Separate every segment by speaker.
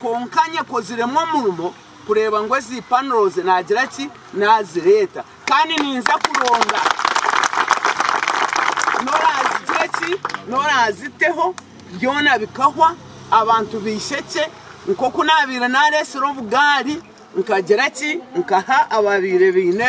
Speaker 1: konkanye koziremwa murumo kureba ngo zi panels nagira ki nazireta kandi ninza kuronda noraziteho byona bikahwa abantu bisheke nko kunabira naresero bugari nkagera ki nkaha ababire bine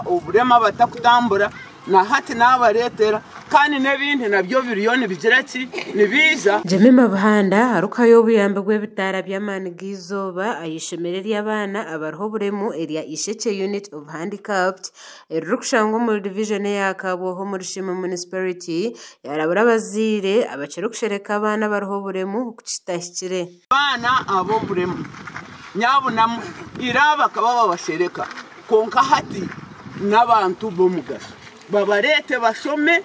Speaker 1: uburema batakutambura na hati nabaretera kandi nebindi nabyo biriyoni bigira ki nibiza
Speaker 2: Jeme Mabahanda harukayo buyambegwe bitara by'amani gizoba ayishemereri y'abana abarho buremu area isheke unit of handicapped erukushango muri division ya Kaboho muri Shima municipality yarabura bazire abacerukishereka abana barho buremu kukitashyikire
Speaker 1: abana abo buremu nyabuna iraba kababa bashereka konka hati n'abantu bo mugasho babarete bashome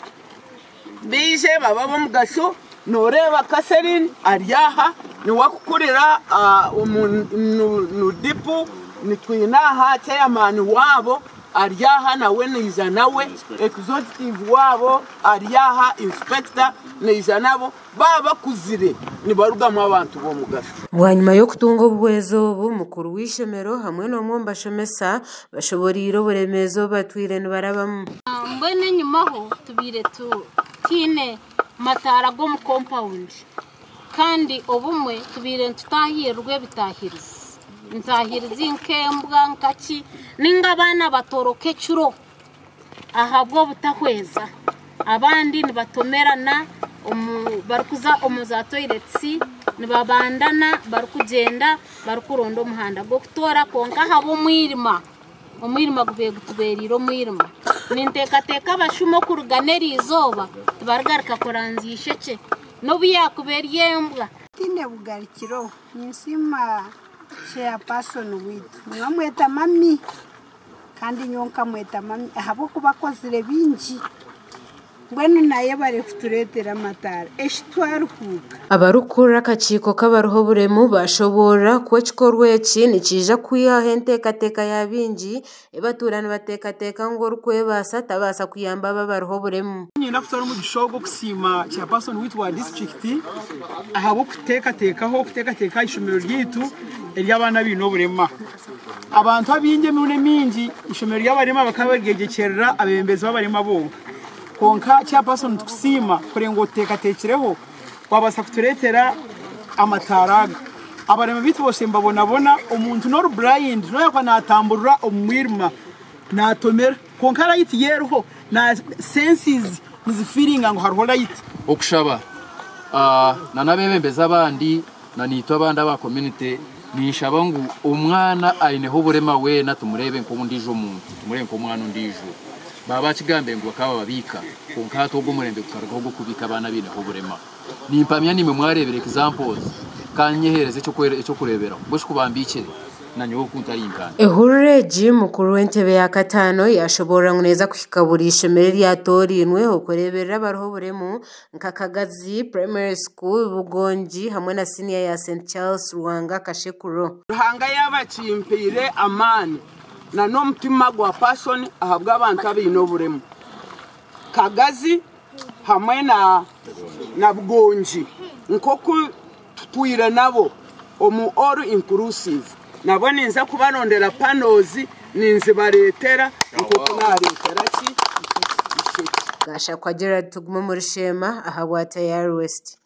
Speaker 1: bije baba bo mugasho noreba kaserin aryaha ni wakukurira nudipu nitwinaha chairman wabo aryaha nawe niza nawe executive wabo aryaha inspector niza nabo baba kuzire ni barugamo abantu bo mugasho
Speaker 2: Bwanyuma yo kutunga ubwezo mukuru w'ishemero hamwe no mwomba shomesa bashoboriro buremezo batwire nibarabamo
Speaker 3: mbone nyumaho tubire tine matara go mu compound kandi obumwe tubire tutahirwe bitahiriza ntahiriza inkembwa nkaki ninga abana batoroke curo ahabwo butahweza abandi nibatomerana barikuza omuza toilets nibabandana barikugenda barikuronda umuhanda go kutora konka habo mwirima umwirima gubeye gutuberiro mwirima nintekateka bashumo kuruganera izoba tubargarika koranzisheke no biyakuberiye mbwa
Speaker 4: tine bugarikiro ninsima chairperson witu mwamweta mami kandi nyonka mweta mami habo kubakozire binji Bwenu naye bari kuturetera amatara eshitwaruhuka
Speaker 2: abarukura akaciko k'abaruho buremu bashobora kuba kikorwa iki nikija kwiha entekateka yabinji ebaturana batekateka ngo rukwebasa tabasa kuyamba babaruho buremu
Speaker 5: nyina kutora mu gishogo kusima cya person witwa district ahabo kutekateka ishomero ryitu ery'abana bino burema abantu abinge mune mingi ishomero ry'abarema bakabagegekerera abembezi b'abarema bo konka cya person tukusima kurengo tekatekireho wabasa kuturetera amataraga abarema bitu bose mbabona umuntu no blind no yakwa natamburura umwirma natomera konka light yeroho na senses nizi feeling ngo harho light
Speaker 6: okushaba na nabembeza abandi na nito abandi aba community nishaba ngo umwana ayineho burema we natumurebe nko ndije umuntu tumurebe nko umwana ndije baba kigambe ngo bakaba babika konkato go murembe kukaragaho go kubika abana bine ho burema nimpamya nimwe mwarebere examples kanyehereze cyo kurebera bosho kubambikire nanyo kuntari inkana
Speaker 2: Ehureji mukuru w'entebe ya katano yashobora neza kwikaburisha meri ya torinwe okureberera baroho buremu nkakagazi primary school Bugonji hamwe na senior ya St Charles Ruhanga Kashekuro
Speaker 1: Ruhanga yabachimpire amani na no mutima gwa passion ahabwa abantu abino buremu Kagazi hamwe na Bugonji nko tutwira nabo omu all inclusive nabo ninza kubarondera panozi ninzi baretera nko kunaretera ki
Speaker 2: Gasha kwa Gerard Tuguma muri Shema ahabwa Tayari West